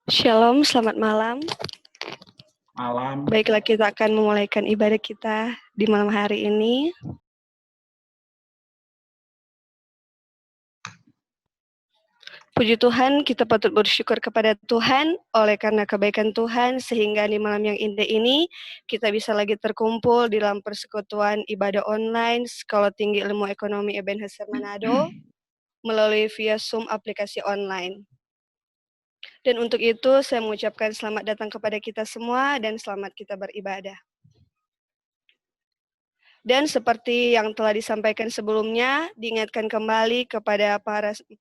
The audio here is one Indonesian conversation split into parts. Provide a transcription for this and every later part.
Shalom, selamat malam. Malam. Baiklah, kita akan memulaikan ibadah kita di malam hari ini. Puji Tuhan, kita patut bersyukur kepada Tuhan oleh karena kebaikan Tuhan sehingga di malam yang indah ini kita bisa lagi terkumpul di dalam persekutuan ibadah online Sekolah Tinggi Ilmu Ekonomi Ebenezer Manado melalui via Zoom aplikasi online. Dan untuk itu saya mengucapkan selamat datang kepada kita semua dan selamat kita beribadah. Dan seperti yang telah disampaikan sebelumnya, diingatkan kembali kepada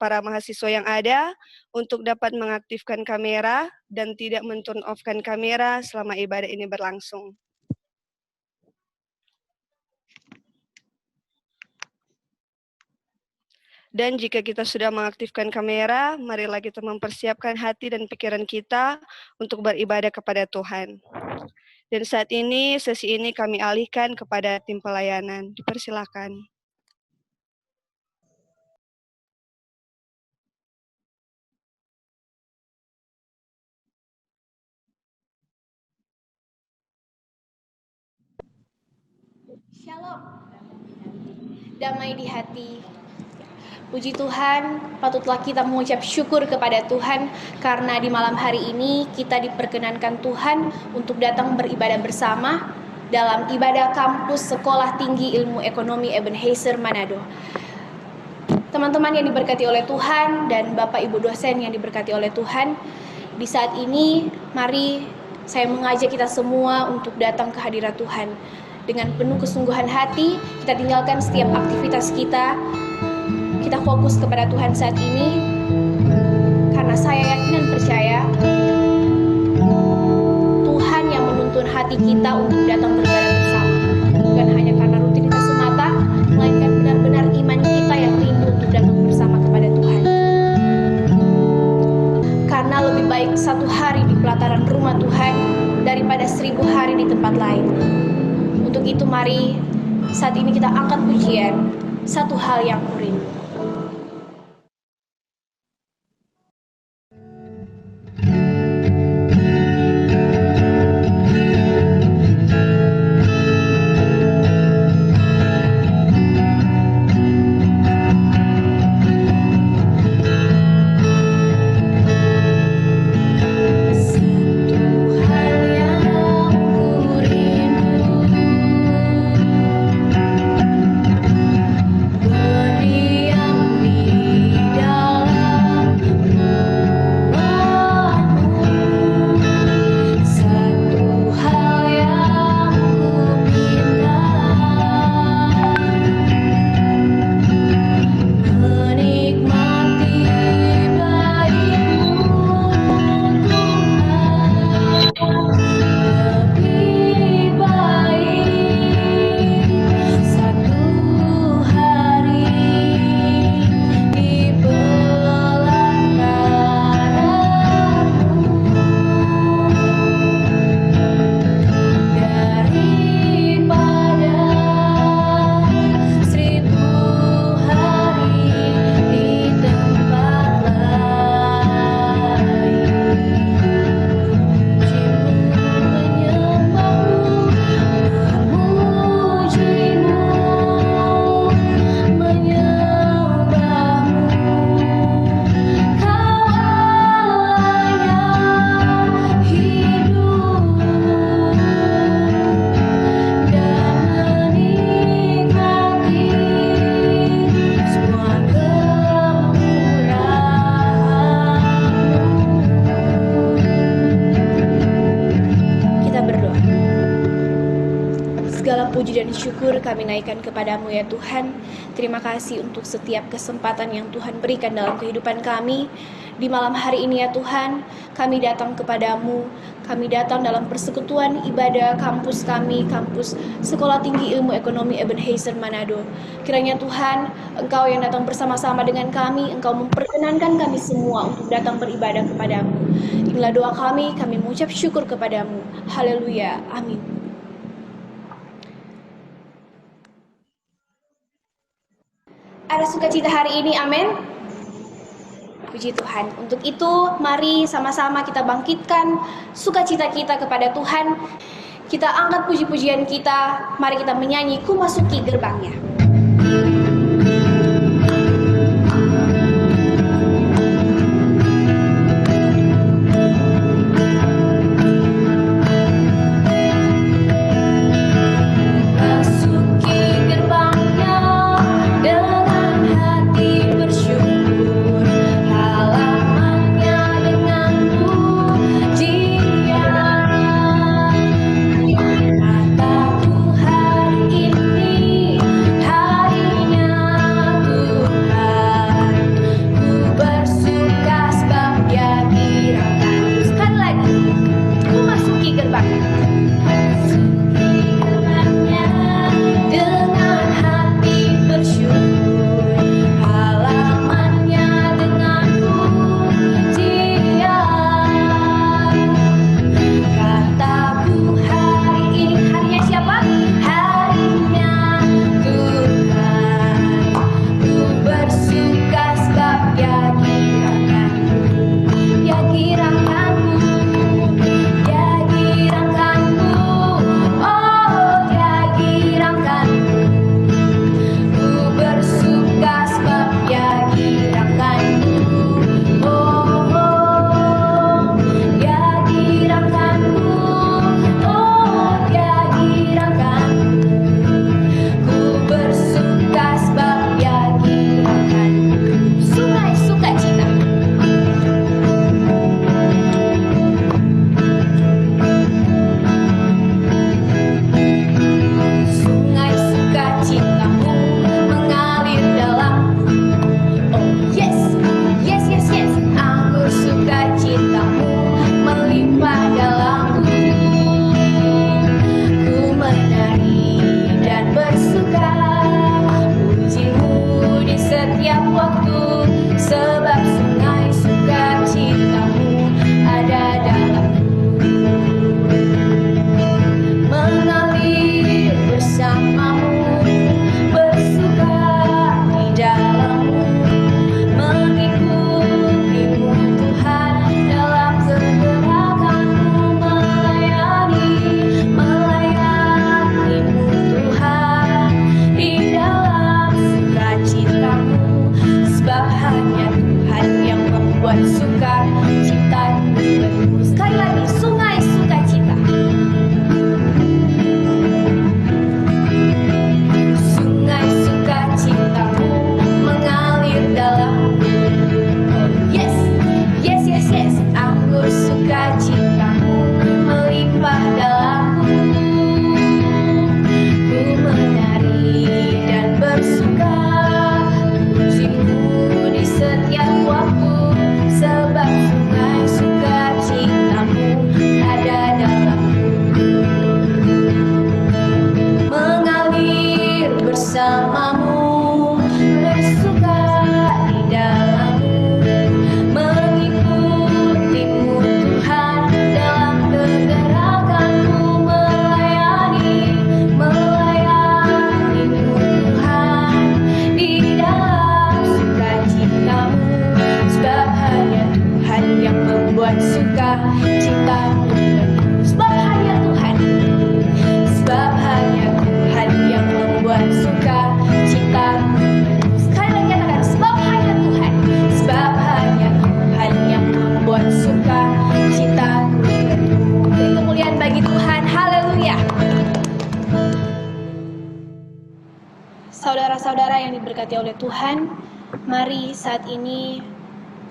para mahasiswa yang ada untuk dapat mengaktifkan kamera dan tidak men-turn off-kan kamera selama ibadah ini berlangsung. Dan jika kita sudah mengaktifkan kamera, marilah kita mempersiapkan hati dan pikiran kita untuk beribadah kepada Tuhan. Dan saat ini, sesi ini kami alihkan kepada tim pelayanan. Dipersilakan. Shalom, damai di hati. Puji Tuhan, patutlah kita mengucap syukur kepada Tuhan karena di malam hari ini kita diperkenankan Tuhan untuk datang beribadah bersama dalam ibadah kampus Sekolah Tinggi Ilmu Ekonomi Ebenezer Manado. Teman-teman yang diberkati oleh Tuhan dan Bapak Ibu dosen yang diberkati oleh Tuhan, di saat ini mari saya mengajak kita semua untuk datang ke hadirat Tuhan. Dengan penuh kesungguhan hati, kita tinggalkan setiap aktivitas kita fokus kepada Tuhan saat ini, karena saya yakin dan percaya Tuhan yang menuntun hati kita untuk datang beribadah bersama, bukan hanya karena rutinitas semata, melainkan benar-benar iman kita yang rindu untuk datang bersama kepada Tuhan. Karena lebih baik 1 hari di pelataran rumah Tuhan daripada 1000 hari di tempat lain. Untuk itu mari saat ini kita angkat pujian, satu hal yang kurindu. Syukur kami naikkan kepadamu ya Tuhan. Terima kasih untuk setiap kesempatan yang Tuhan berikan dalam kehidupan kami. Di malam hari ini ya Tuhan, kami datang kepadamu. Kami datang dalam persekutuan ibadah kampus kami, kampus Sekolah Tinggi Ilmu Ekonomi Ebenezer Manado. Kiranya Tuhan, Engkau yang datang bersama-sama dengan kami, Engkau memperkenankan kami semua untuk datang beribadah kepadamu. Inilah doa kami mengucap syukur kepadamu. Haleluya, amin. Ada sukacita hari ini, amin. Puji Tuhan. Untuk itu, mari sama-sama kita bangkitkan sukacita kita kepada Tuhan. Kita angkat puji-pujian kita. Mari kita menyanyi, Ku Masuki Gerbangnya. Saudara-saudara yang diberkati oleh Tuhan, mari saat ini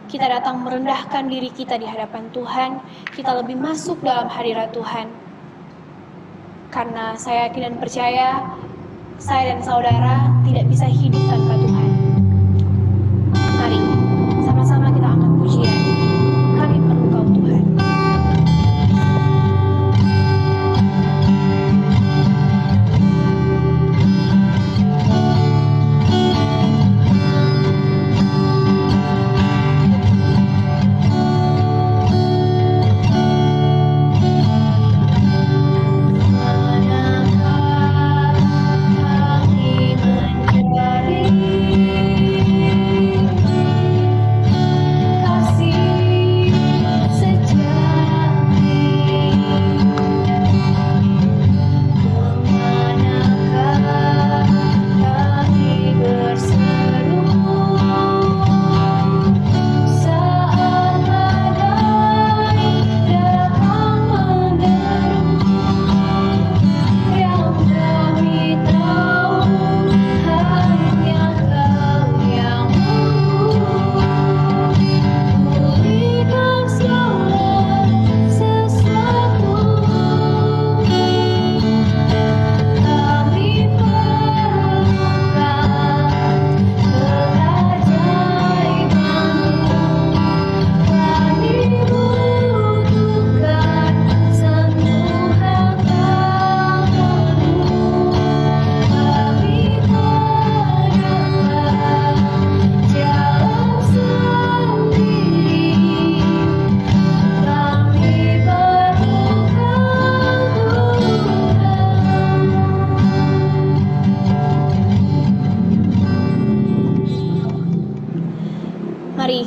kita datang merendahkan diri kita di hadapan Tuhan. Kita lebih masuk dalam hadirat Tuhan. Karena saya yakin dan percaya, saya dan saudara tidak bisa hidup tanpa Tuhan. Mari, sama-sama kita angkat pujian. Kami perlu Kau Tuhan. Dari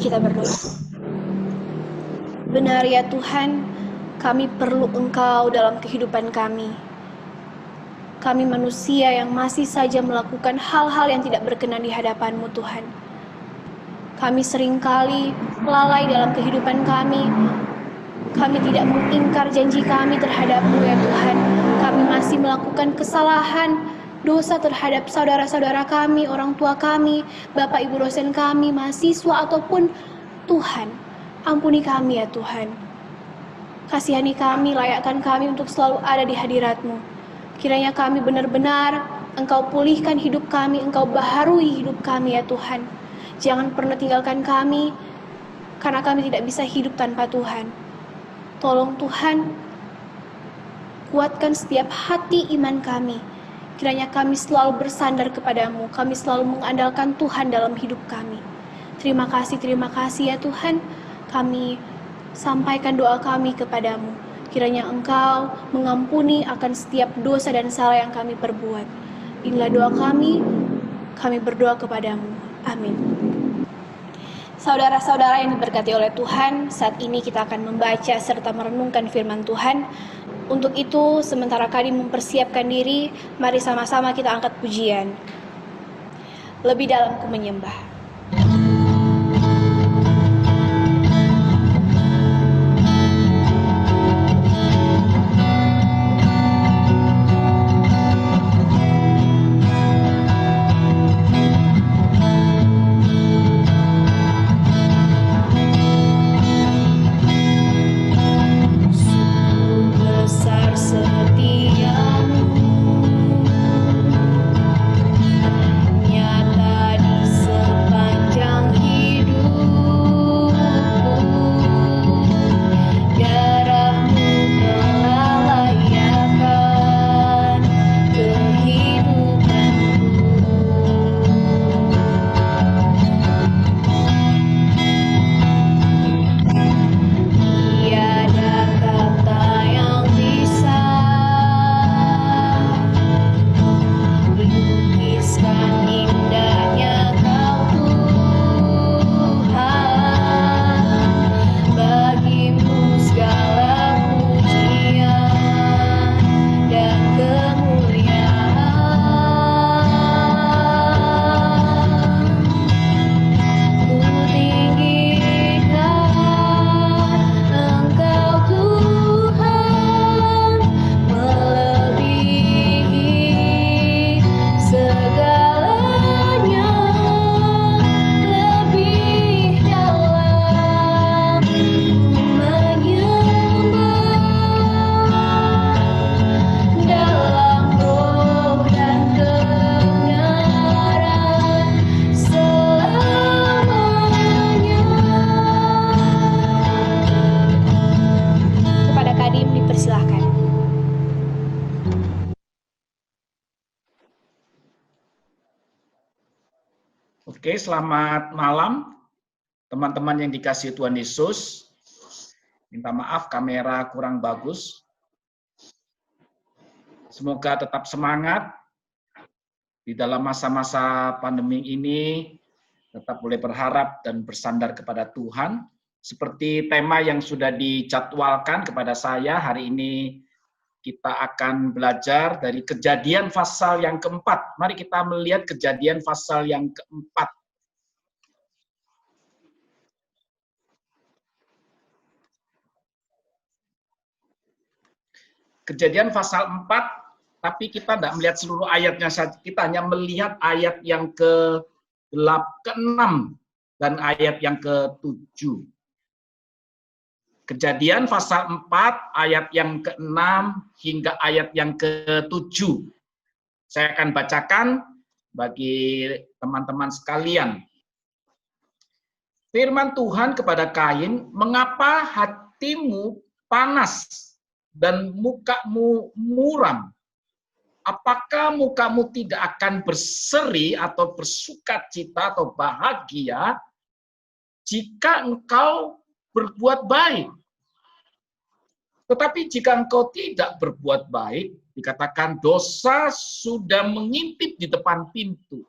kita berdoa. Benar ya Tuhan, kami perlu Engkau dalam kehidupan kami. Kami manusia yang masih saja melakukan hal-hal yang tidak berkenan di hadapan-Mu Tuhan. Kami seringkali lalai dalam kehidupan kami. Kami tidak mengingkar janji kami terhadap-Mu ya Tuhan. Kami masih melakukan kesalahan, dosa terhadap saudara-saudara kami, orang tua kami, Bapak Ibu dosen kami, mahasiswa ataupun Tuhan. Ampuni kami ya Tuhan. Kasihani kami, layakkan kami untuk selalu ada di hadirat-Mu. Kiranya kami benar-benar Engkau pulihkan hidup kami, Engkau baharui hidup kami ya Tuhan. Jangan pernah tinggalkan kami, karena kami tidak bisa hidup tanpa Tuhan. Tolong Tuhan, kuatkan setiap hati iman kami. Kiranya kami selalu bersandar kepadamu, kami selalu mengandalkan Tuhan dalam hidup kami. Terima kasih ya Tuhan. Kami sampaikan doa kami kepadamu. Kiranya Engkau mengampuni akan setiap dosa dan salah yang kami perbuat. Inilah doa kami berdoa kepadamu. Amin. Saudara-saudara yang diberkati oleh Tuhan, saat ini kita akan membaca serta merenungkan firman Tuhan. Untuk itu, sementara Kadin mempersiapkan diri, mari sama-sama kita angkat pujian. Lebih dalam ku menyembah. Oke, selamat malam teman-teman yang dikasihi Tuhan Yesus. Minta maaf kamera kurang bagus. Semoga tetap semangat di dalam masa-masa pandemi ini, tetap boleh berharap dan bersandar kepada Tuhan. Seperti tema yang sudah dijadwalkan kepada saya, hari ini kita akan belajar dari Kejadian pasal yang keempat. Mari kita melihat Kejadian pasal yang keempat. Kejadian pasal 4, tapi kita tidak melihat seluruh ayatnya saja. Kita hanya melihat ayat yang ke-6 dan ayat yang ke-7. Kejadian pasal 4, ayat yang ke-6 hingga ayat yang ke-7. Saya akan bacakan bagi teman-teman sekalian. Firman Tuhan kepada Kain, "Mengapa hatimu panas dan mukamu muram? Apakah mukamu tidak akan berseri atau bersukacita atau bahagia jika engkau berbuat baik? Tetapi jika engkau tidak berbuat baik," dikatakan dosa sudah mengintip di depan pintu.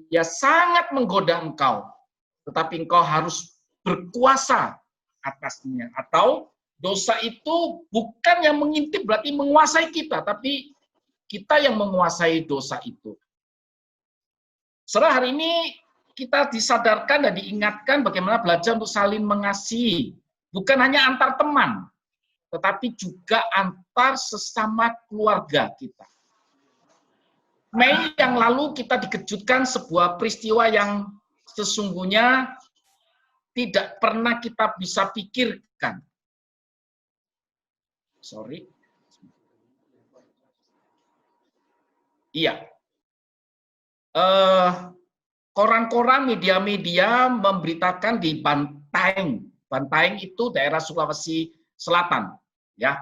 Ia sangat menggoda engkau, tetapi engkau harus berkuasa atasnya. Atau dosa itu bukan yang mengintip berarti menguasai kita, tapi kita yang menguasai dosa itu. Saudara, hari ini kita disadarkan dan diingatkan bagaimana belajar untuk saling mengasihi. Bukan hanya antar teman, tetapi juga antar sesama keluarga kita. Mei yang lalu kita dikejutkan sebuah peristiwa yang sesungguhnya tidak pernah kita bisa pikirkan. Sorry. Iya. Koran-koran, media-media memberitakan di Bantaeng. Bantaeng itu daerah Sulawesi Selatan. Ya.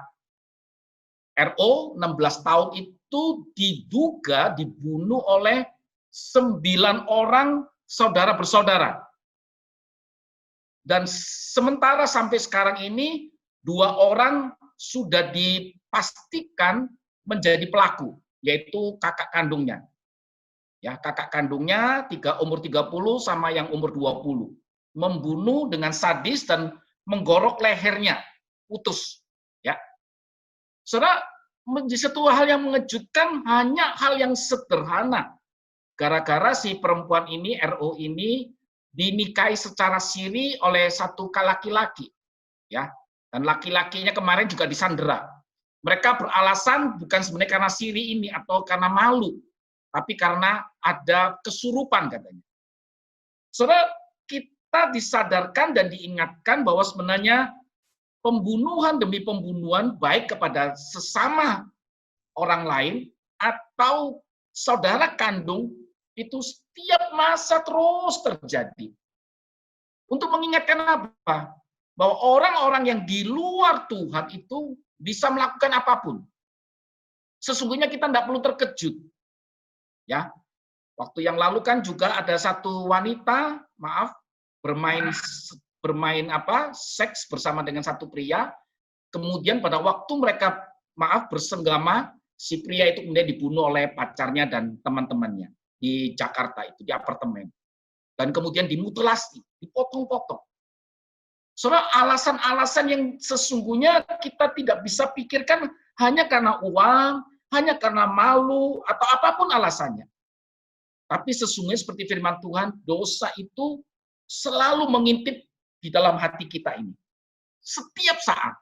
RO 16 tahun itu diduga dibunuh oleh 9 orang saudara bersaudara. Dan sementara sampai sekarang ini 2 orang sudah dipastikan menjadi pelaku, yaitu kakak kandungnya. Ya, kakak kandungnya umur 30 sama yang umur 20. Membunuh dengan sadis dan menggorok lehernya, putus. Ya. Saudara, menjadi satu hal yang mengejutkan, hanya hal yang sederhana. Gara-gara si perempuan ini, RO ini, dinikahi secara siri oleh satu laki-laki. Ya. Dan laki-lakinya kemarin juga disandera. Mereka beralasan bukan sebenarnya karena siri ini atau karena malu, tapi karena ada kesurupan katanya. Saudara, kita disadarkan dan diingatkan bahwa sebenarnya pembunuhan demi pembunuhan baik kepada sesama orang lain atau saudara kandung itu setiap masa terus terjadi. Untuk mengingatkan apa? Bahwa orang-orang yang di luar Tuhan itu bisa melakukan apapun. Sesungguhnya kita tidak perlu terkejut. Ya, waktu yang lalu kan juga ada satu wanita, bermain seks bersama dengan satu pria. Kemudian pada waktu mereka bersenggama, si pria itu kemudian dibunuh oleh pacarnya dan teman-temannya di Jakarta itu, di apartemen. Dan kemudian dimutilasi, dipotong-potong. Saudara, alasan-alasan yang sesungguhnya kita tidak bisa pikirkan hanya karena uang, hanya karena malu, atau apapun alasannya. Tapi sesungguhnya seperti firman Tuhan, dosa itu selalu mengintip di dalam hati kita ini. Setiap saat.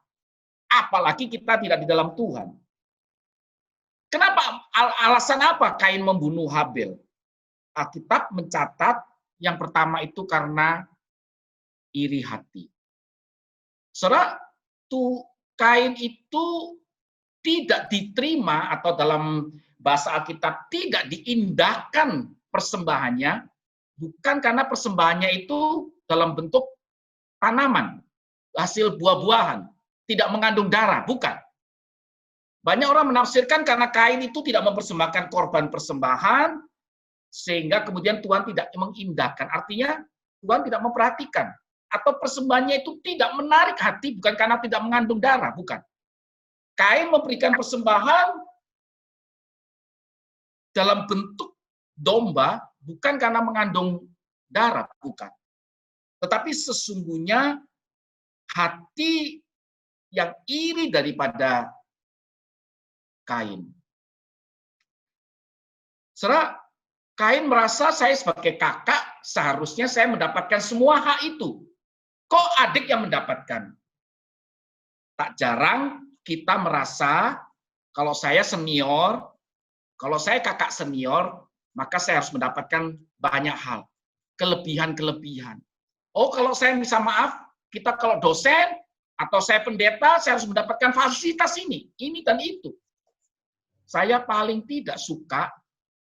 Apalagi kita tidak di dalam Tuhan. Kenapa? Alasan apa Kain membunuh Habel? Alkitab mencatat yang pertama itu karena iri hati. Saudara, Kain itu tidak diterima atau dalam bahasa Alkitab tidak diindahkan persembahannya, bukan karena persembahannya itu dalam bentuk tanaman, hasil buah-buahan, tidak mengandung darah, bukan. Banyak orang menafsirkan karena Kain itu tidak mempersembahkan korban persembahan, sehingga kemudian Tuhan tidak mengindahkan. Artinya Tuhan tidak memperhatikan. Atau persembahannya itu tidak menarik hati, bukan karena tidak mengandung darah, bukan. Kain memberikan persembahan dalam bentuk domba, bukan karena mengandung darah, bukan. Tetapi sesungguhnya hati yang iri daripada Kain. Saudara, Kain merasa saya sebagai kakak, seharusnya saya mendapatkan semua hak itu. Kok adik yang mendapatkan? Tak jarang kita merasa kalau saya senior, kalau saya kakak senior, maka saya harus mendapatkan banyak hal, kelebihan-kelebihan. Oh, kalau saya minta maaf, kita kalau dosen atau saya pendeta, saya harus mendapatkan fasilitas ini dan itu. Saya paling tidak suka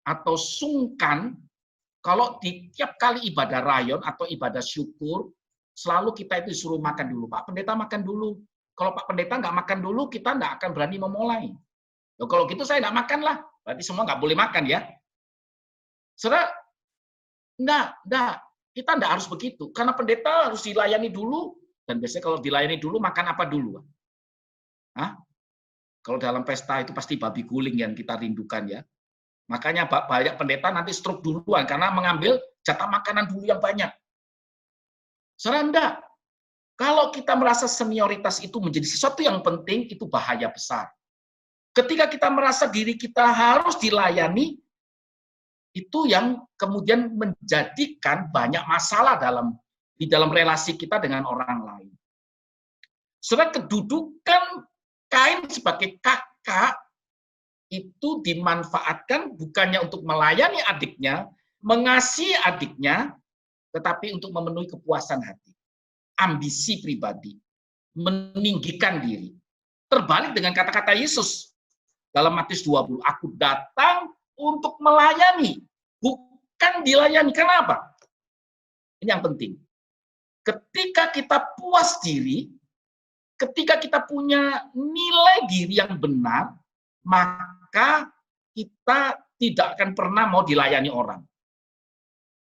atau sungkan kalau di tiap kali ibadah rayon atau ibadah syukur, selalu kita itu disuruh makan dulu. Pak Pendeta makan dulu. Kalau Pak Pendeta nggak makan dulu, kita nggak akan berani memulai. Loh, kalau gitu saya nggak makan lah. Berarti semua nggak boleh makan ya. Saudara, nggak. Kita nggak harus begitu. Karena pendeta harus dilayani dulu. Dan biasanya kalau dilayani dulu, makan apa dulu? Hah? Kalau dalam pesta itu pasti babi guling yang kita rindukan ya. Makanya banyak pendeta nanti stroke duluan karena mengambil jatah makanan dulu yang banyak. Saudara, enggak. Kalau kita merasa senioritas itu menjadi sesuatu yang penting, itu bahaya besar. Ketika kita merasa diri kita harus dilayani, itu yang kemudian menjadikan banyak masalah di dalam relasi kita dengan orang lain. Saudara, kedudukan Kain sebagai kakak itu dimanfaatkan bukannya untuk melayani adiknya, mengasihi adiknya, tetapi untuk memenuhi kepuasan hati, ambisi pribadi, meninggikan diri. Terbalik dengan kata-kata Yesus dalam Matius 20, aku datang untuk melayani, bukan dilayani. Kenapa? Ini yang penting. Ketika kita puas diri, ketika kita punya nilai diri yang benar, maka kita tidak akan pernah mau dilayani orang.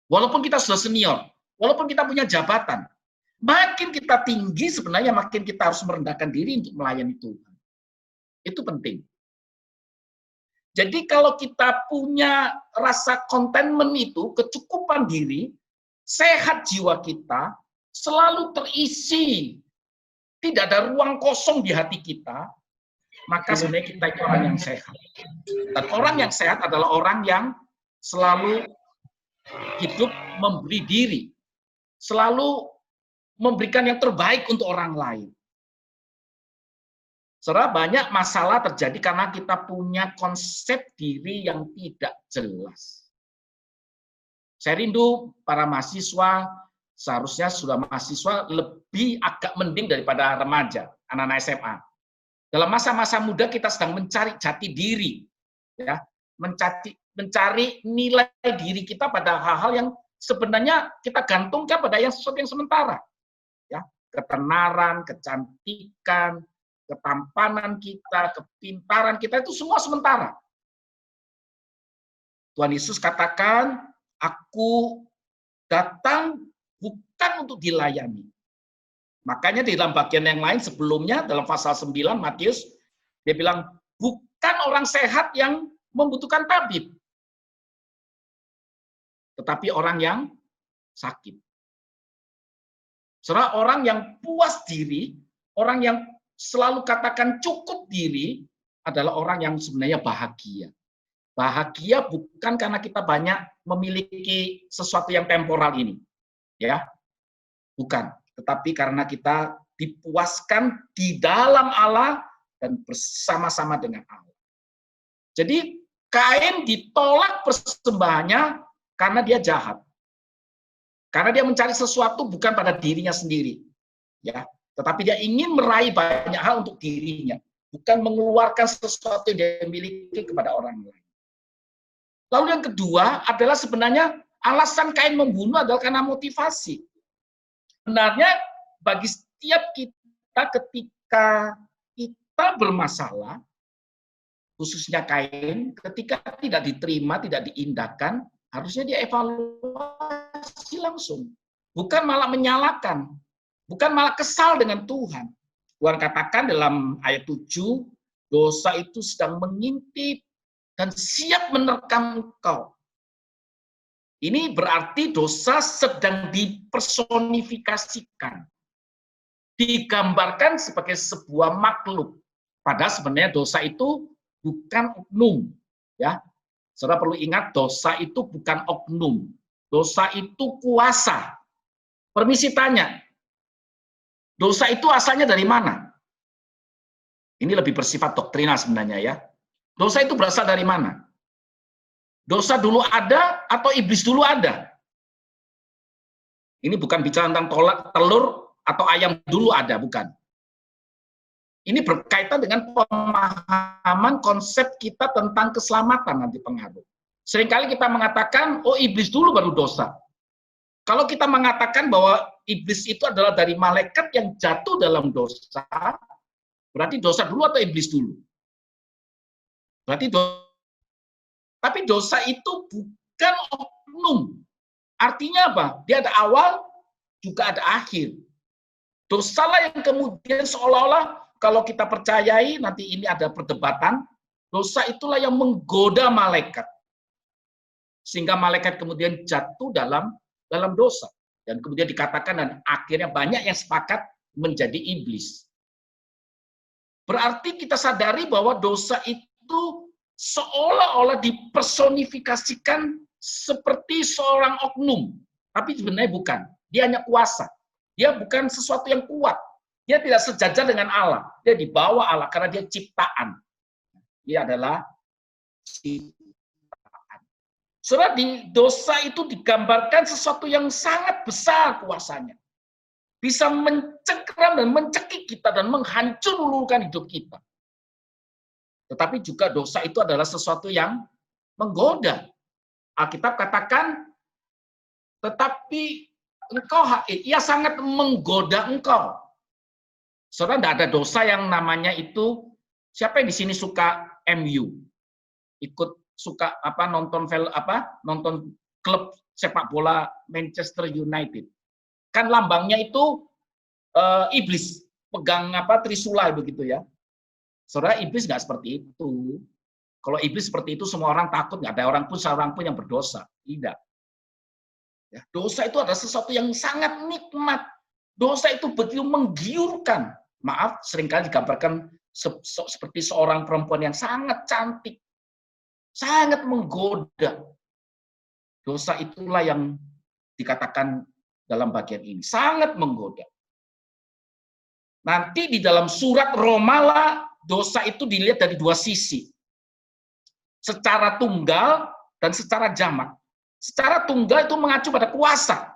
Walaupun kita sudah senior, walaupun kita punya jabatan, makin kita tinggi sebenarnya makin kita harus merendahkan diri untuk melayani Tuhan. Itu penting. Jadi kalau kita punya rasa contentment itu, kecukupan diri, sehat jiwa kita, selalu terisi, tidak ada ruang kosong di hati kita, maka sebenarnya kita itu orang yang sehat. Dan orang yang sehat adalah orang yang selalu hidup memberi diri, selalu memberikan yang terbaik untuk orang lain. Saudara, banyak masalah terjadi karena kita punya konsep diri yang tidak jelas. Saya rindu para mahasiswa, seharusnya sudah mahasiswa lebih agak mending daripada remaja, anak-anak SMA. Dalam masa-masa muda kita sedang mencari jati diri, ya, mencari nilai diri kita pada hal-hal yang sebenarnya kita gantungkan pada sesuatu yang sementara, ya, ketenaran, kecantikan, ketampanan kita, kepintaran kita itu semua sementara. Tuhan Yesus katakan, aku datang bukan untuk dilayani. Makanya di dalam bagian yang lain sebelumnya, dalam pasal 9 Matius, dia bilang, bukan orang sehat yang membutuhkan tabib, tetapi orang yang sakit. Saudara, orang yang puas diri, orang yang selalu katakan cukup diri, adalah orang yang sebenarnya bahagia. Bahagia bukan karena kita banyak memiliki sesuatu yang temporal ini, ya, bukan, tetapi karena kita dipuaskan di dalam Allah dan bersama-sama dengan Allah. Jadi Kain ditolak persembahannya karena dia jahat, karena dia mencari sesuatu bukan pada dirinya sendiri, ya, tetapi dia ingin meraih banyak hal untuk dirinya, bukan mengeluarkan sesuatu yang dia miliki kepada orang lain. Lalu yang kedua adalah sebenarnya alasan Kain membunuh adalah karena motivasi. Sebenarnya bagi setiap kita ketika kita bermasalah, khususnya Kain, ketika tidak diterima, tidak diindahkan, harusnya dia evaluasi langsung. Bukan malah menyalahkan, bukan malah kesal dengan Tuhan. Tuhan katakan dalam ayat 7, dosa itu sedang mengintip dan siap menerkam engkau. Ini berarti dosa sedang dipersonifikasikan, digambarkan sebagai sebuah makhluk. Padahal sebenarnya dosa itu bukan oknum, ya. Saudara perlu ingat, dosa itu bukan oknum, dosa itu kuasa. Permisi tanya, dosa itu asalnya dari mana? Ini lebih bersifat doktrinal sebenarnya, ya. Dosa itu berasal dari mana? Dosa dulu ada atau iblis dulu ada? Ini bukan bicara tentang telur atau ayam dulu ada, bukan. Ini berkaitan dengan pemahaman konsep kita tentang keselamatan nanti pengaruh. Seringkali kita mengatakan, oh iblis dulu baru dosa. Kalau kita mengatakan bahwa iblis itu adalah dari malaikat yang jatuh dalam dosa, berarti dosa dulu atau iblis dulu? Berarti tapi dosa itu bukan oknum. Artinya apa? Dia ada awal, juga ada akhir. Dosalah yang kemudian seolah-olah kalau kita percayai, nanti ini ada perdebatan, dosa itulah yang menggoda malaikat. Sehingga malaikat kemudian jatuh dalam dosa. Dan kemudian dikatakan dan akhirnya banyak yang sepakat menjadi iblis. Berarti kita sadari bahwa dosa itu seolah-olah dipersonifikasikan seperti seorang oknum. Tapi sebenarnya bukan. Dia hanya kuasa. Dia bukan sesuatu yang kuat. Dia tidak sejajar dengan Allah. Dia di bawah Allah karena dia ciptaan. Dia adalah ciptaan. Saudara, di dosa itu digambarkan sesuatu yang sangat besar kuasanya. Bisa mencengkeram dan mencekik kita dan menghancurkan hidup kita. Tetapi juga dosa itu adalah sesuatu yang menggoda. Alkitab katakan, tetapi engkau, ia sangat menggoda engkau. Saudara, tidak ada dosa yang namanya itu, siapa yang di sini suka MU? Ikut suka nonton klub sepak bola Manchester United. Kan lambangnya itu iblis, pegang trisula begitu ya. Saudara, iblis nggak seperti itu. Kalau iblis seperti itu semua orang takut, nggak ada seorang pun yang berdosa. Tidak. Ya, dosa itu adalah sesuatu yang sangat nikmat. Dosa itu begitu menggiurkan. Maaf, seringkali digambarkan seperti seorang perempuan yang sangat cantik. Sangat menggoda. Dosa itulah yang dikatakan dalam bagian ini. Sangat menggoda. Nanti di dalam surat Roma, dosa itu dilihat dari dua sisi. Secara tunggal dan secara jamak. Secara tunggal itu mengacu pada kuasa.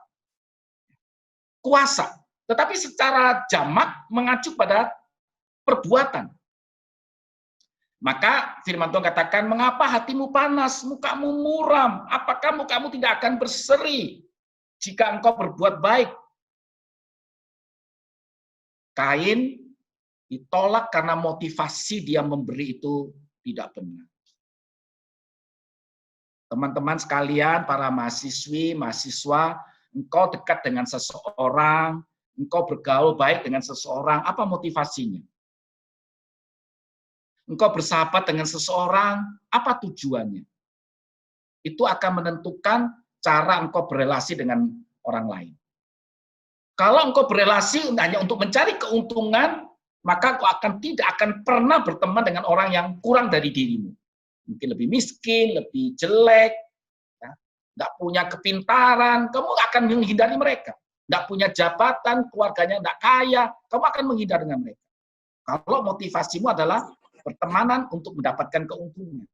Kuasa. Tetapi secara jamak mengacu pada perbuatan. Maka firman Tuhan katakan, mengapa hatimu panas, mukamu muram? Apakah mukamu tidak akan berseri jika engkau berbuat baik? Kain ditolak karena motivasi dia memberi itu tidak benar. Teman-teman sekalian, para mahasiswi, mahasiswa, engkau dekat dengan seseorang, engkau bergaul baik dengan seseorang, apa motivasinya? Engkau bersahabat dengan seseorang, apa tujuannya? Itu akan menentukan cara engkau berelasi dengan orang lain. Kalau engkau berelasi hanya untuk mencari keuntungan, maka engkau tidak akan pernah berteman dengan orang yang kurang dari dirimu. Mungkin lebih miskin, lebih jelek, ya, tidak punya kepintaran, kamu akan menghindari mereka. Tidak punya jabatan, keluarganya tidak kaya, kamu akan menghindar dengan mereka. Kalau motivasimu adalah pertemanan untuk mendapatkan keuntungan.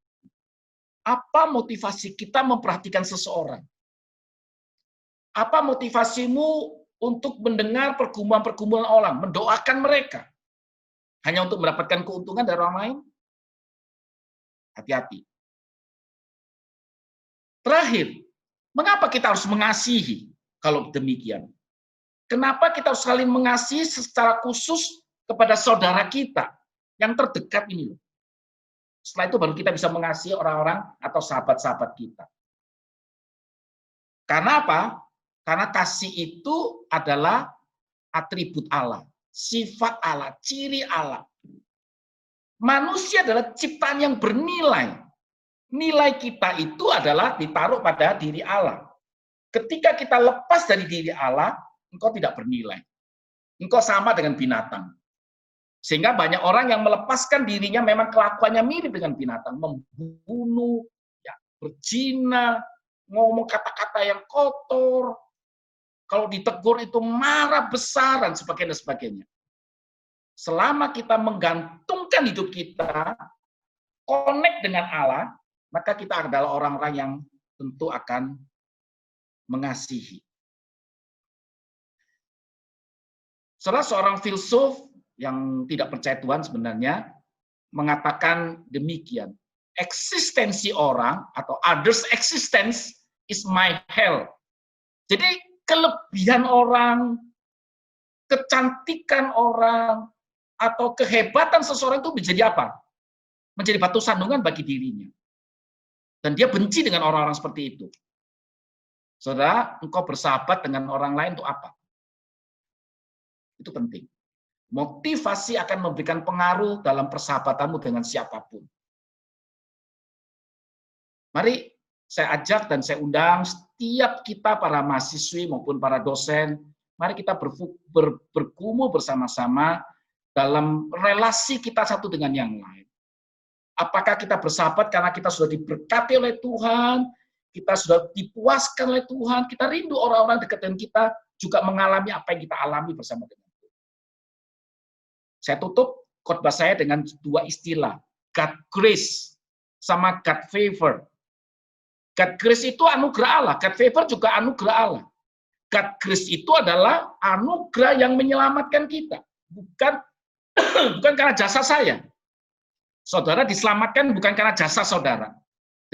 Apa motivasi kita memperhatikan seseorang? Apa motivasimu untuk mendengar pergumulan-pergumulan orang, mendoakan mereka? Hanya untuk mendapatkan keuntungan dari orang lain? Hati-hati. Terakhir, mengapa kita harus mengasihi kalau demikian? Kenapa kita harus saling mengasihi secara khusus kepada saudara kita yang terdekat ini? Setelah itu baru kita bisa mengasihi orang-orang atau sahabat-sahabat kita. Karena apa? Karena kasih itu adalah atribut Allah, sifat Allah, ciri Allah. Manusia adalah ciptaan yang bernilai. Nilai kita itu adalah ditaruh pada diri Allah. Ketika kita lepas dari diri Allah, engkau tidak bernilai. Engkau sama dengan binatang. Sehingga banyak orang yang melepaskan dirinya memang kelakuannya mirip dengan binatang. Membunuh, ya, berzina, ngomong kata-kata yang kotor. Kalau ditegur itu marah besar dan sebagainya. Selama kita menggantungkan hidup kita, connect dengan Allah, maka kita adalah orang-orang yang tentu akan mengasihi. Salah seorang filsuf yang tidak percaya Tuhan sebenarnya mengatakan demikian. Eksistensi orang atau others existence is my hell. Jadi kelebihan orang, kecantikan orang, atau kehebatan seseorang itu menjadi apa? Menjadi batu sandungan bagi dirinya. Dan dia benci dengan orang-orang seperti itu. Saudara, engkau bersahabat dengan orang lain untuk apa? Itu penting. Motivasi akan memberikan pengaruh dalam persahabatanmu dengan siapapun. Mari saya ajak dan saya undang setiap kita para mahasiswi maupun para dosen, mari kita bergumul bersama-sama dalam relasi kita satu dengan yang lain. Apakah kita bersahabat karena kita sudah diberkati oleh Tuhan, kita sudah dipuaskan oleh Tuhan, kita rindu orang-orang dekat dengan kita juga mengalami apa yang kita alami bersama dengan Tuhan. Saya tutup khotbah saya dengan dua istilah, God grace sama God favor. God grace itu anugerah Allah, God favor juga anugerah Allah. God grace itu adalah anugerah yang menyelamatkan kita, bukan karena jasa saya. Saudara diselamatkan bukan karena jasa saudara.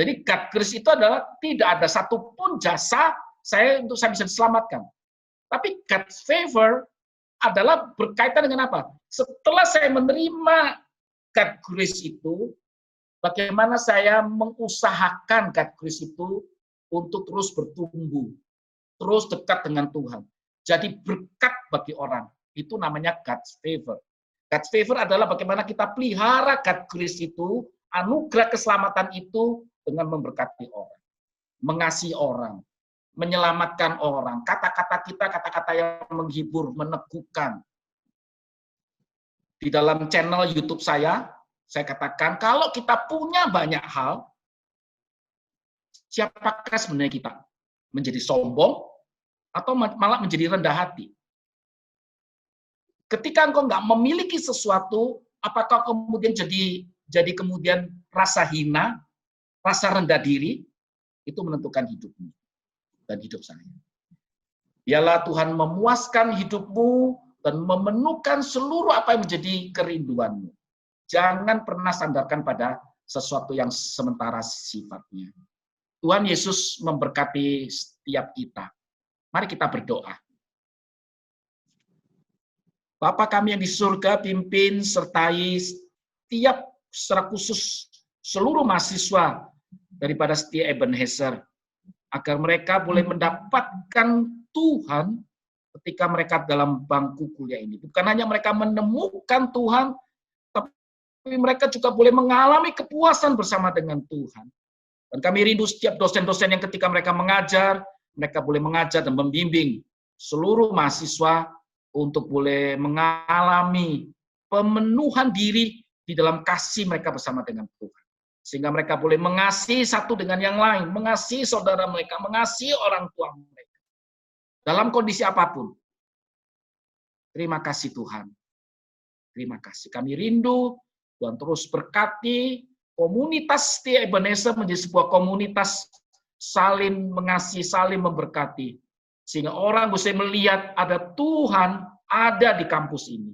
Jadi God grace itu adalah tidak ada satupun jasa saya untuk saya bisa diselamatkan. Tapi God favor adalah berkaitan dengan apa? Setelah saya menerima God grace itu, bagaimana saya mengusahakan God grace itu untuk terus bertumbuh, terus dekat dengan Tuhan. Jadi berkat bagi orang, itu namanya God's favor. God's favor adalah bagaimana kita pelihara God grace itu, anugerah keselamatan itu dengan memberkati orang, mengasihi orang, menyelamatkan orang. Kata-kata kita, kata-kata yang menghibur, meneguhkan. Di dalam channel YouTube saya katakan, kalau kita punya banyak hal, siapakah sebenarnya kita? Menjadi sombong atau malah menjadi rendah hati? Ketika engkau nggak memiliki sesuatu, apakah kemudian jadi kemudian rasa hina, rasa rendah diri? Itu menentukan hidupmu dan hidup saya. Biarlah Tuhan memuaskan hidupmu dan memenuhkan seluruh apa yang menjadi kerinduanmu. Jangan pernah sandarkan pada sesuatu yang sementara sifatnya. Tuhan Yesus memberkati setiap kita. Mari kita berdoa. Bapa kami yang di surga, pimpin sertai setiap secara khusus seluruh mahasiswa daripada Setia Ebenezer, agar mereka boleh mendapatkan Tuhan ketika mereka dalam bangku kuliah ini. Bukan hanya mereka menemukan Tuhan, tapi mereka juga boleh mengalami kepuasan bersama dengan Tuhan. Dan kami rindu setiap dosen-dosen yang ketika mereka mengajar, mereka boleh mengajar dan membimbing seluruh mahasiswa untuk boleh mengalami pemenuhan diri di dalam kasih mereka bersama dengan Tuhan. Sehingga mereka boleh mengasihi satu dengan yang lain, mengasihi saudara mereka, mengasihi orang tua mereka. Dalam kondisi apapun. Terima kasih Tuhan. Terima kasih. Kami rindu Tuhan terus berkati komunitas Setia Ebenezer menjadi sebuah komunitas saling mengasihi, saling memberkati. Sehingga orang bisa melihat ada Tuhan ada di kampus ini.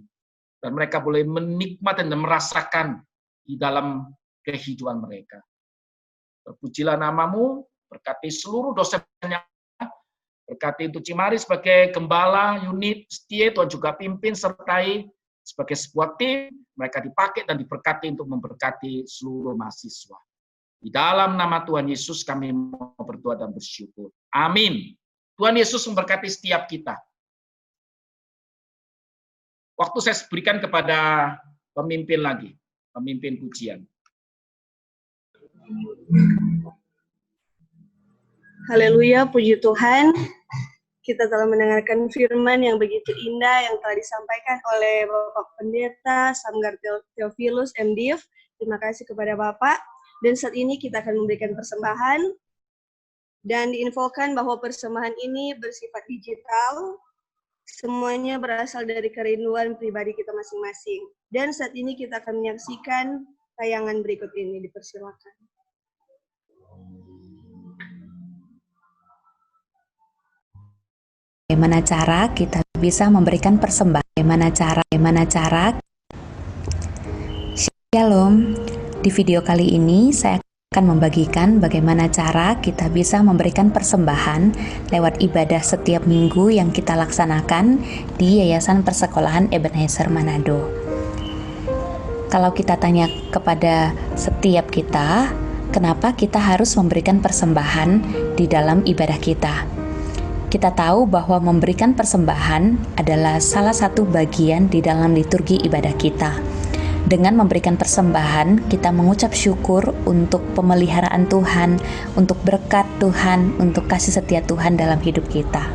Dan mereka boleh menikmati dan merasakan di dalam kehidupan mereka. Terpujilah namamu, berkati seluruh dosennya, berkati untuk Cimari sebagai gembala, unit, setia, Tuhan juga pimpin, sertai sebagai sebuah tim, mereka dipakai dan diberkati untuk memberkati seluruh mahasiswa. Di dalam nama Tuhan Yesus kami mau berdoa dan bersyukur. Amin. Tuhan Yesus memberkati setiap kita. Waktu saya berikan kepada pemimpin lagi, pemimpin pujian. Haleluya, puji Tuhan. Kita telah mendengarkan firman yang begitu indah yang telah disampaikan oleh Bapak Pendeta Samgar Theophilus MDiv. Terima kasih kepada Bapak. Dan saat ini kita akan memberikan persembahan. Dan diinfokan bahwa persembahan ini bersifat digital. Semuanya berasal dari kerinduan pribadi kita masing-masing. Dan saat ini kita akan menyaksikan tayangan berikut ini. Dipersilakan. Bagaimana cara kita bisa memberikan persembahan? Bagaimana cara? Shalom. Di video kali ini saya akan membagikan bagaimana cara kita bisa memberikan persembahan lewat ibadah setiap minggu yang kita laksanakan di Yayasan Persekolahan Ebenezer Manado. Kalau kita tanya kepada setiap kita, kenapa kita harus memberikan persembahan di dalam ibadah kita? Kita tahu bahwa memberikan persembahan adalah salah satu bagian di dalam liturgi ibadah kita. Dengan memberikan persembahan, kita mengucap syukur untuk pemeliharaan Tuhan, untuk berkat Tuhan, untuk kasih setia Tuhan dalam hidup kita.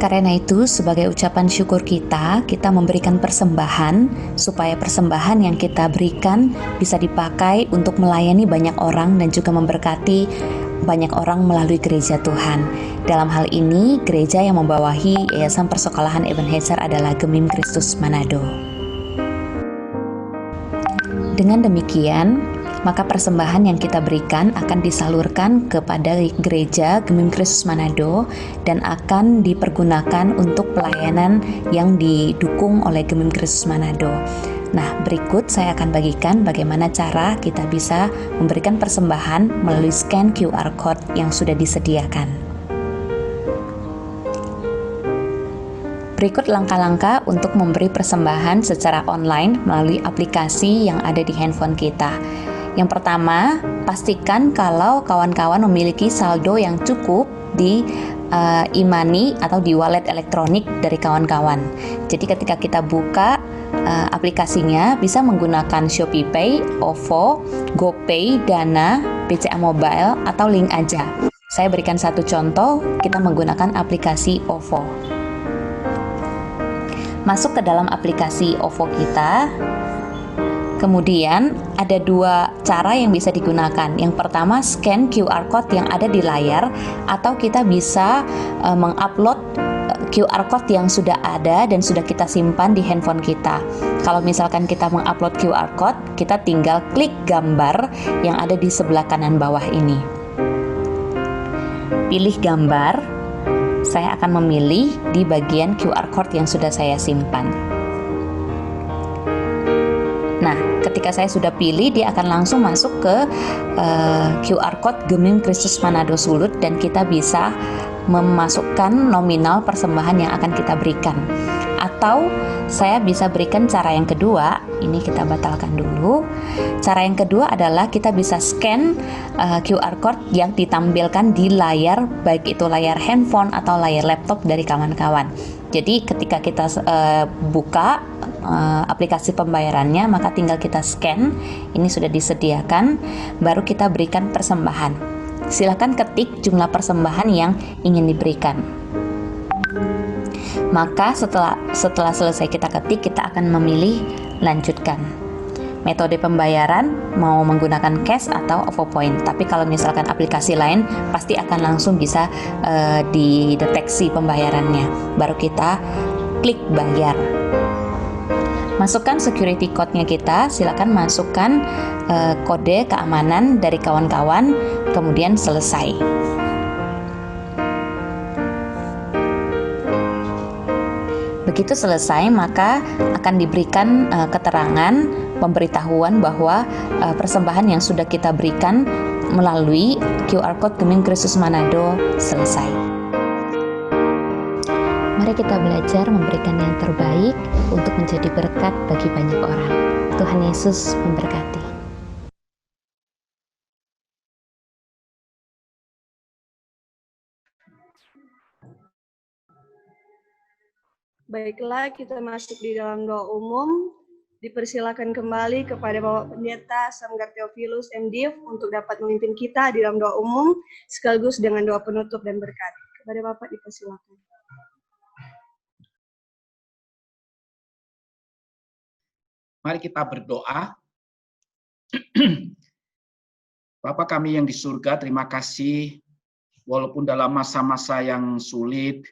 Karena itu, sebagai ucapan syukur kita memberikan persembahan, supaya persembahan yang kita berikan bisa dipakai untuk melayani banyak orang dan juga memberkati banyak orang melalui gereja Tuhan. Dalam hal ini, gereja yang membawahi Yayasan Persekolahan Ebenezer adalah Gemim Kristus Manado. Dengan demikian, maka persembahan yang kita berikan akan disalurkan kepada gereja Gemim Kristus Manado dan akan dipergunakan untuk pelayanan yang didukung oleh Gemim Kristus Manado. Nah, berikut saya akan bagikan bagaimana cara kita bisa memberikan persembahan melalui scan QR Code yang sudah disediakan. Berikut langkah-langkah untuk memberi persembahan secara online melalui aplikasi yang ada di handphone kita. Yang pertama, pastikan kalau kawan-kawan memiliki saldo yang cukup di e-money atau di wallet elektronik dari kawan-kawan. Jadi ketika kita buka aplikasinya, bisa menggunakan ShopeePay, OVO, GoPay, Dana, BCA Mobile, atau link aja. Saya berikan satu contoh, kita menggunakan aplikasi OVO. Masuk ke dalam aplikasi OVO kita. Kemudian ada dua cara yang bisa digunakan. Yang pertama, scan QR Code yang ada di layar, atau kita bisa mengupload QR Code yang sudah ada dan sudah kita simpan di handphone kita. Kalau misalkan kita mengupload QR Code, kita tinggal klik gambar yang ada di sebelah kanan bawah ini. Pilih gambar, saya akan memilih di bagian QR Code yang sudah saya simpan. Nah, ketika saya sudah pilih, dia akan langsung masuk ke QR Code Gemim Kristus Manado Sulut dan kita bisa memasukkan nominal persembahan yang akan kita berikan. Atau saya bisa berikan cara yang kedua, ini kita batalkan dulu. Cara yang kedua adalah kita bisa scan QR Code yang ditampilkan di layar, baik itu layar handphone atau layar laptop dari kawan-kawan. Jadi ketika kita buka aplikasi pembayarannya, maka tinggal kita scan, ini sudah disediakan, baru kita berikan persembahan. Silakan ketik jumlah persembahan yang ingin diberikan. Maka setelah selesai kita ketik, kita akan memilih lanjutkan. Metode pembayaran mau menggunakan cash atau OVO Point. Tapi kalau misalkan aplikasi lain, pasti akan langsung bisa dideteksi pembayarannya. Baru kita klik bayar. Masukkan security code-nya kita, silakan masukkan kode keamanan dari kawan-kawan, kemudian selesai. Begitu selesai, maka akan diberikan keterangan, pemberitahuan bahwa persembahan yang sudah kita berikan melalui QR Code Gemim Kristus Manado selesai. Mari kita belajar memberikan yang terbaik untuk menjadi berkat bagi banyak orang. Tuhan Yesus memberkati. Baiklah, kita masuk di dalam doa umum. Dipersilakan kembali kepada Bapak Pendeta Samgar Theophilus MDiv untuk dapat memimpin kita di dalam doa umum sekaligus dengan doa penutup dan berkat. Kepada Bapak dipersilakan. Mari kita berdoa. Bapa kami yang di surga, terima kasih walaupun dalam masa-masa yang sulit,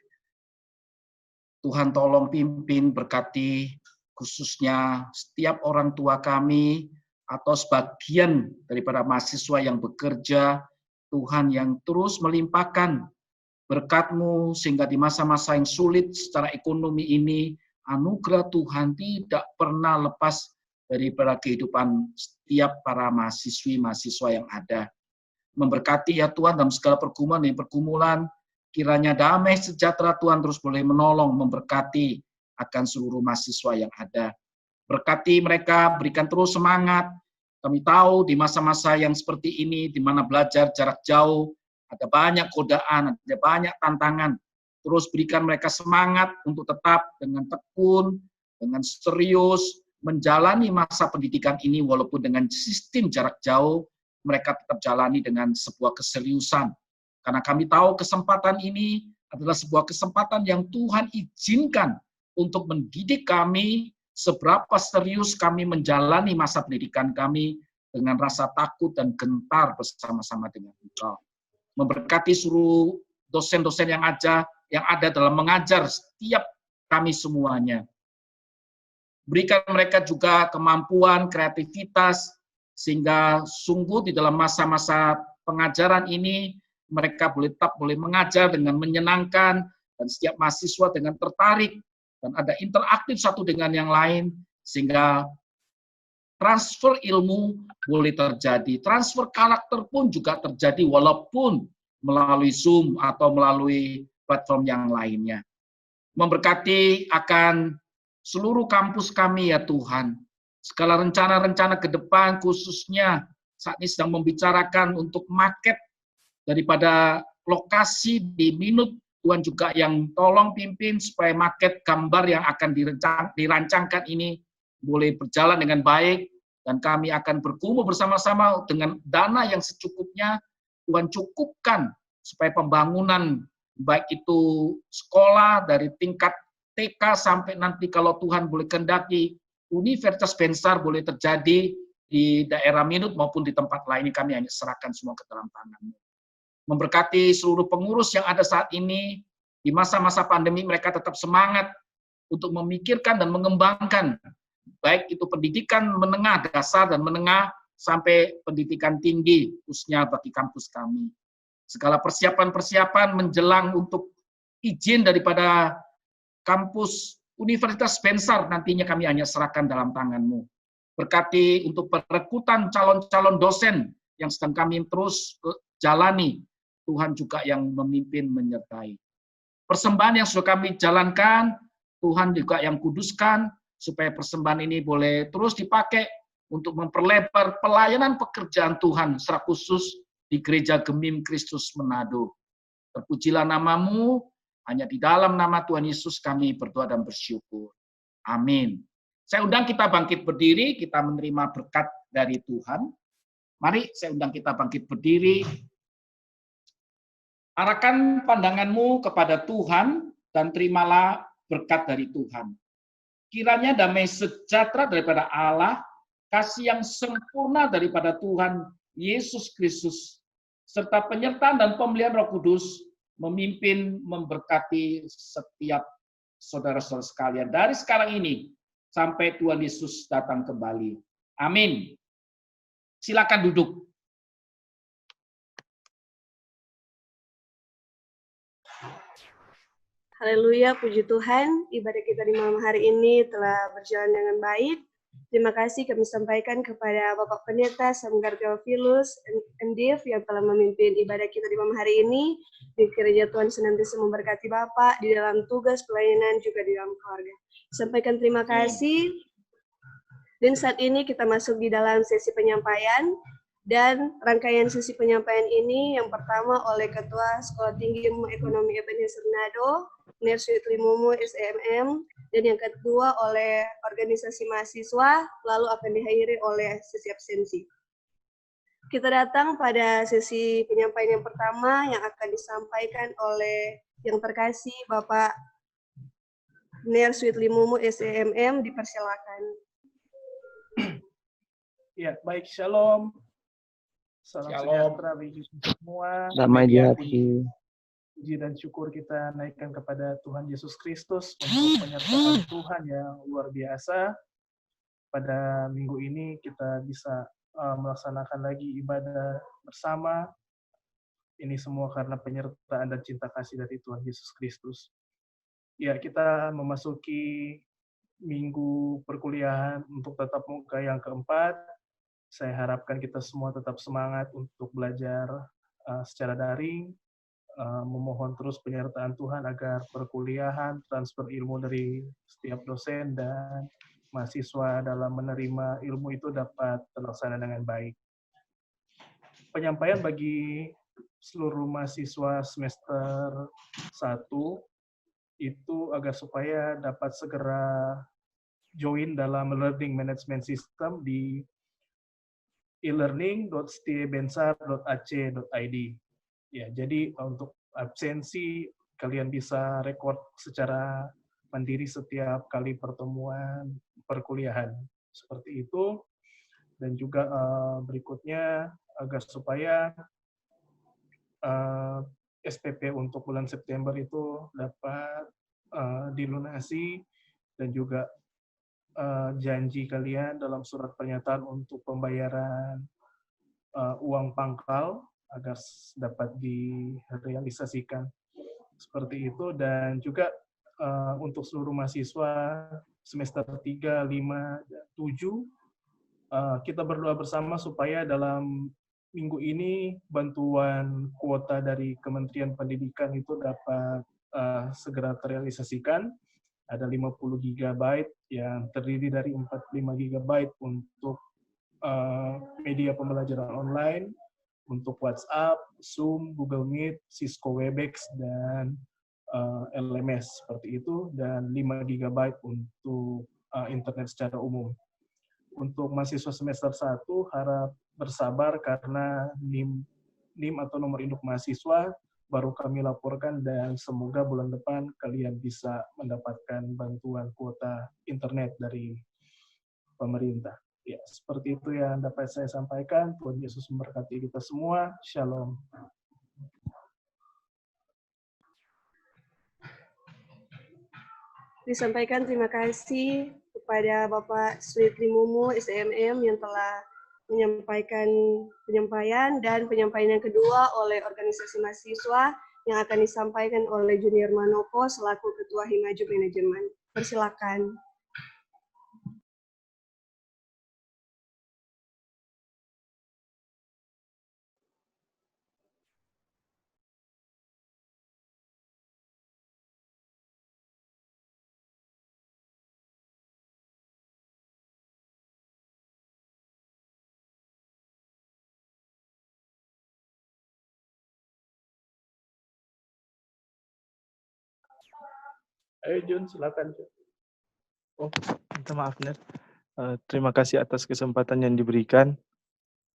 Tuhan tolong pimpin, berkati khususnya setiap orang tua kami atau sebagian daripada mahasiswa yang bekerja, Tuhan yang terus melimpahkan berkat-Mu sehingga di masa-masa yang sulit secara ekonomi ini, anugerah Tuhan tidak pernah lepas daripada kehidupan setiap para mahasiswa yang ada. Memberkati ya Tuhan dalam segala pergumulan, kiranya damai sejahtera Tuhan terus boleh menolong, memberkati akan seluruh mahasiswa yang ada. Berkati mereka, berikan terus semangat. Kami tahu di masa-masa yang seperti ini, di mana belajar jarak jauh, ada banyak godaan, ada banyak tantangan. Terus berikan mereka semangat untuk tetap dengan tekun, dengan serius, menjalani masa pendidikan ini walaupun dengan sistem jarak jauh, mereka tetap jalani dengan sebuah keseriusan. Karena kami tahu kesempatan ini adalah sebuah kesempatan yang Tuhan izinkan untuk mendidik kami seberapa serius kami menjalani masa pendidikan kami dengan rasa takut dan gentar bersama-sama dengan Engkau. Memberkati seluruh dosen-dosen yang ada dalam mengajar setiap kami semuanya. Berikan mereka juga kemampuan, kreativitas, sehingga sungguh di dalam masa-masa pengajaran ini, mereka tetap boleh mengajar dengan menyenangkan, dan setiap mahasiswa dengan tertarik, dan ada interaktif satu dengan yang lain, sehingga transfer ilmu boleh terjadi. Transfer karakter pun juga terjadi, walaupun melalui Zoom atau melalui platform yang lainnya. Memberkati akan seluruh kampus kami ya Tuhan. Segala rencana-rencana ke depan khususnya saat ini sedang membicarakan untuk market daripada lokasi di Minut. Tuhan juga yang tolong pimpin supaya market gambar yang akan dirancangkan ini boleh berjalan dengan baik. Dan kami akan bergumul bersama-sama dengan dana yang secukupnya. Tuhan cukupkan supaya pembangunan baik itu sekolah dari tingkat TK sampai nanti kalau Tuhan boleh kehendaki Universitas Bensar boleh terjadi di daerah Minut maupun di tempat lain, kami hanya serahkan semua ke dalam tangan-Mu. Memberkati seluruh pengurus yang ada saat ini, di masa-masa pandemi mereka tetap semangat untuk memikirkan dan mengembangkan, baik itu pendidikan menengah dasar dan menengah sampai pendidikan tinggi, khususnya bagi kampus kami. Segala persiapan-persiapan menjelang untuk izin daripada kampus Universitas Bensar nantinya kami hanya serahkan dalam tangan-Mu. Berkati untuk perekrutan calon-calon dosen yang sedang kami terus jalani, Tuhan juga yang memimpin menyertai. Persembahan yang sudah kami jalankan, Tuhan juga yang kuduskan, supaya persembahan ini boleh terus dipakai untuk memperlebar pelayanan pekerjaan Tuhan, secara khusus di Gereja Gemim Kristus Manado. Terpujilah nama-Mu, hanya di dalam nama Tuhan Yesus kami berdoa dan bersyukur. Amin. Saya undang kita bangkit berdiri, kita menerima berkat dari Tuhan. Mari saya undang kita bangkit berdiri. Arahkan pandanganmu kepada Tuhan dan terimalah berkat dari Tuhan. Kiranya damai sejahtera daripada Allah, kasih yang sempurna daripada Tuhan Yesus Kristus, serta penyertaan dan pemeliharaan Roh Kudus memimpin, memberkati setiap saudara-saudara sekalian dari sekarang ini sampai Tuhan Yesus datang kembali. Amin. Silakan duduk. Haleluya, puji Tuhan, ibadah kita di malam hari ini telah berjalan dengan baik. Terima kasih kami sampaikan kepada Bapak Pendeta Samgar Theophilus MDiv yang telah memimpin ibadah kita di malam hari ini. Di Gereja Tuhan senantiasa memberkati Bapak di dalam tugas pelayanan juga di dalam keluarga. Sampaikan terima kasih. Dan saat ini kita masuk di dalam sesi penyampaian. Dan rangkaian sesi penyampaian ini yang pertama oleh Ketua Sekolah Tinggi Ilmu Ekonomi Ebenezer Manado, Nersuit Limumu SEMM, dan yang kedua oleh organisasi mahasiswa, lalu akan diakhiri oleh sesi absensi. Kita datang pada sesi penyampaian yang pertama yang akan disampaikan oleh yang terkasih Bapak Nersuit Limumu SEMM, dipersilakan. Ya, baik, shalom. Salam sejahtera bagi semua. Damai di hati. Puji dan syukur kita naikkan kepada Tuhan Yesus Kristus untuk penyertaan Tuhan yang luar biasa. Pada minggu ini kita bisa melaksanakan lagi ibadah bersama. Ini semua karena penyertaan dan cinta kasih dari Tuhan Yesus Kristus. Ya, kita memasuki minggu perkuliahan untuk tatap muka yang keempat. Saya harapkan kita semua tetap semangat untuk belajar secara daring, memohon terus penyertaan Tuhan agar perkuliahan, transfer ilmu dari setiap dosen dan mahasiswa dalam menerima ilmu itu dapat terlaksana dengan baik. Penyampaian bagi seluruh mahasiswa semester 1 itu agar supaya dapat segera join dalam learning management system di e-learning.stiebensar.ac.id. Ya, jadi untuk absensi kalian bisa record secara mandiri setiap kali pertemuan perkuliahan. Seperti itu. Dan juga berikutnya agar supaya SPP untuk bulan September itu dapat dilunasi dan juga janji kalian dalam surat pernyataan untuk pembayaran uang pangkal agar dapat direalisasikan seperti itu. Dan juga untuk seluruh mahasiswa semester 3, 5, dan 7 kita berdoa bersama supaya dalam minggu ini bantuan kuota dari Kementerian Pendidikan itu dapat segera terrealisasikan. Ada 50 GB yang terdiri dari 45 GB untuk media pembelajaran online, untuk WhatsApp, Zoom, Google Meet, Cisco Webex, dan LMS seperti itu, dan 5 GB untuk internet secara umum. Untuk mahasiswa semester 1 harap bersabar karena NIM atau nomor induk mahasiswa baru kami laporkan, dan semoga bulan depan kalian bisa mendapatkan bantuan kuota internet dari pemerintah. Ya, seperti itu yang dapat saya sampaikan. Tuhan Yesus memberkati kita semua. Shalom. Disampaikan terima kasih kepada Bapak Sweetly Mumu, SMM, yang telah menyampaikan penyampaian, dan penyampaian yang kedua oleh organisasi mahasiswa yang akan disampaikan oleh Junior Manopo selaku Ketua Himaju Manajemen. Persilakan. Ayo Jun, silakan. Oh, minta maaf Ner. Terima kasih atas kesempatan yang diberikan.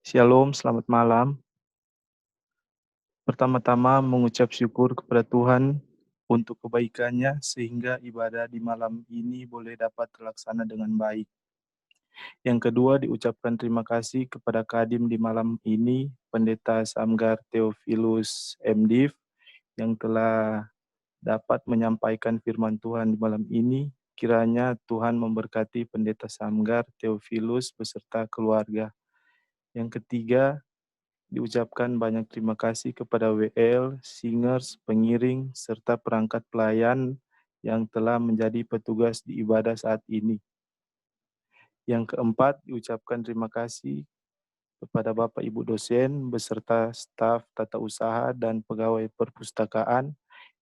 Shalom, selamat malam. Pertama-tama mengucap syukur kepada Tuhan untuk kebaikannya sehingga ibadah di malam ini boleh dapat terlaksana dengan baik. Yang kedua, diucapkan terima kasih kepada Kadim di malam ini, Pendeta Samgar Theophilus MDiv, yang telah dapat menyampaikan firman Tuhan di malam ini. Kiranya Tuhan memberkati Pendeta Samgar Theophilus beserta keluarga. Yang ketiga, diucapkan banyak terima kasih kepada WL, singers, pengiring, serta perangkat pelayan yang telah menjadi petugas di ibadah saat ini. Yang keempat, diucapkan terima kasih kepada Bapak Ibu dosen beserta staf tata usaha dan pegawai perpustakaan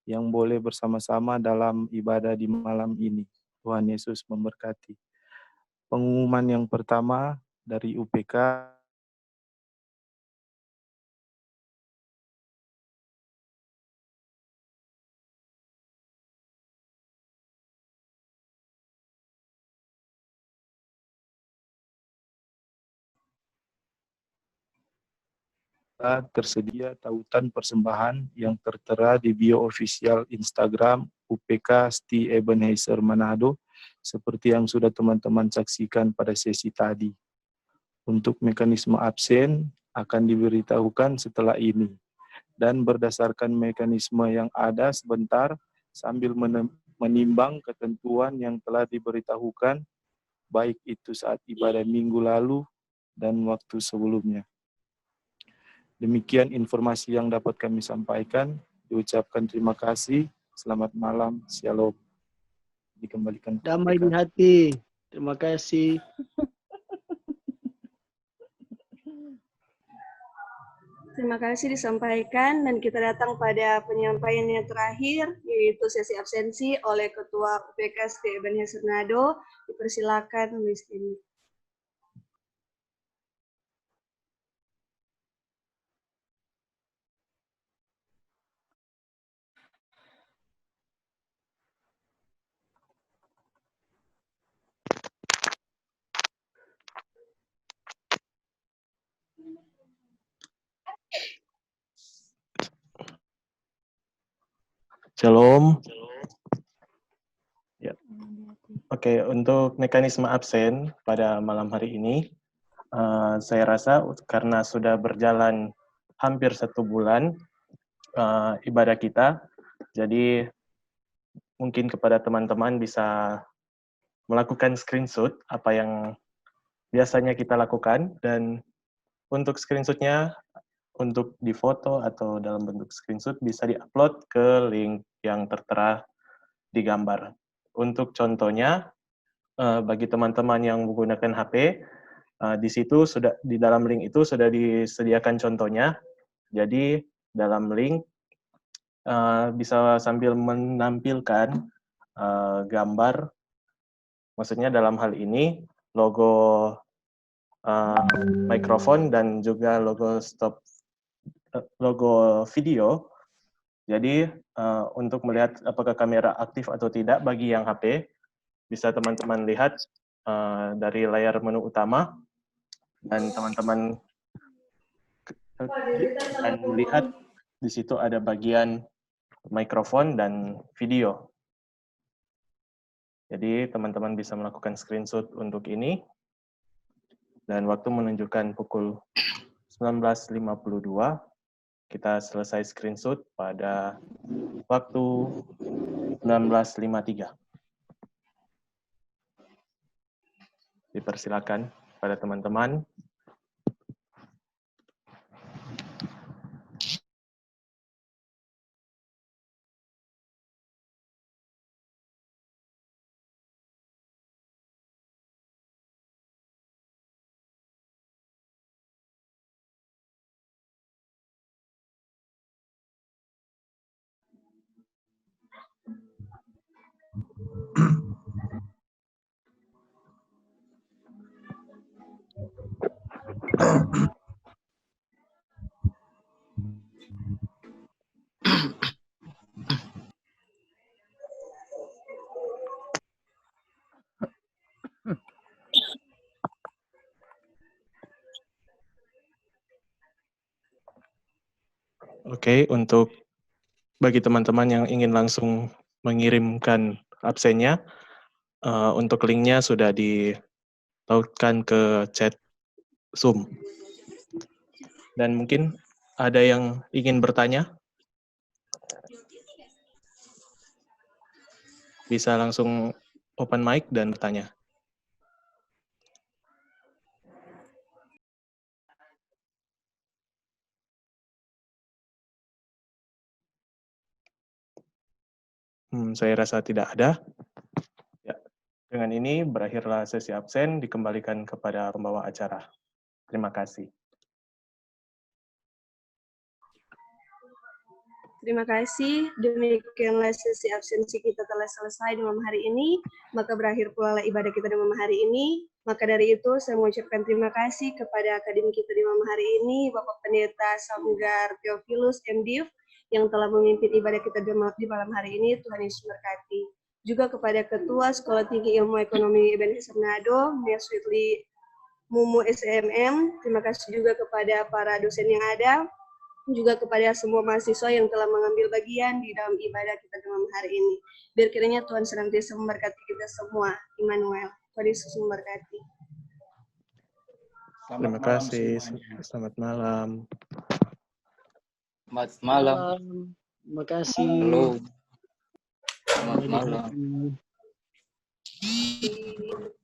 yang boleh bersama-sama dalam ibadah di malam ini. Tuhan Yesus memberkati. Pengumuman yang pertama dari UPK, tersedia tautan persembahan yang tertera di bio official Instagram UPK STI Ebenezer Manado, seperti yang sudah teman-teman saksikan pada sesi tadi. Untuk mekanisme absen akan diberitahukan setelah ini, dan berdasarkan mekanisme yang ada sebentar sambil menimbang ketentuan yang telah diberitahukan, baik itu saat ibadah minggu lalu dan waktu sebelumnya. Demikian informasi yang dapat kami sampaikan. Diucapkan terima kasih. Selamat malam. Shalom. Dikembalikan. Damai di hati. Terima kasih. Terima kasih disampaikan, dan kita datang pada penyampaian yang terakhir, yaitu sesi absensi oleh Ketua UPK STI Ebenezer Manado. Dipersilakan, Miss Tini. Shalom. Ya. Oke, untuk mekanisme absen pada malam hari ini, saya rasa karena sudah berjalan hampir 1 bulan ibadah kita, jadi mungkin kepada teman-teman bisa melakukan screenshot apa yang biasanya kita lakukan, dan untuk screenshotnya, untuk difoto atau dalam bentuk screenshot bisa diupload ke link yang tertera di gambar. Untuk contohnya, bagi teman-teman yang menggunakan HP, di situ sudah, di dalam link itu sudah disediakan contohnya. Jadi dalam link bisa sambil menampilkan gambar, maksudnya dalam hal ini logo mikrofon dan juga logo video. Jadi untuk melihat apakah kamera aktif atau tidak bagi yang HP, bisa teman-teman lihat dari layar menu utama, dan teman-teman akan melihat di situ ada bagian mikrofon dan video. Jadi teman-teman bisa melakukan screenshot untuk ini, dan waktu menunjukkan pukul 19.52, kita selesai screenshot pada waktu 19.53. Dipersilakan pada teman-teman. Oke, untuk bagi teman-teman yang ingin langsung mengirimkan absennya, untuk linknya sudah ditautkan ke chat Zoom. Dan mungkin ada yang ingin bertanya? Bisa langsung open mic dan bertanya. Saya rasa tidak ada. Ya, dengan ini berakhirlah sesi absen, dikembalikan kepada pembawa acara. Terima kasih. Terima kasih. Demikianlah sesi absensi kita telah selesai di malam hari ini. Maka berakhir pula ibadah kita di malam hari ini. Maka dari itu saya mengucapkan terima kasih kepada akademi kita di malam hari ini, Bapak Pendeta Samgar Theophilus MDiv, yang telah memimpin ibadah kita di malam hari ini. Tuhan Yesus memberkati. Juga kepada Ketua Sekolah Tinggi Ilmu Ekonomi Ebenezer Manado, Ms. Whitley Mumu SMM. Terima kasih juga kepada para dosen yang ada, juga kepada semua mahasiswa yang telah mengambil bagian di dalam ibadah kita di malam hari ini. Biar kiranya Tuhan senantiasa memberkati kita semua. Immanuel. Tuhan Yesus memberkati. Terima kasih. Selamat malam. Selamat malam. Terima kasih. Halo. Selamat malam. Terima kasih.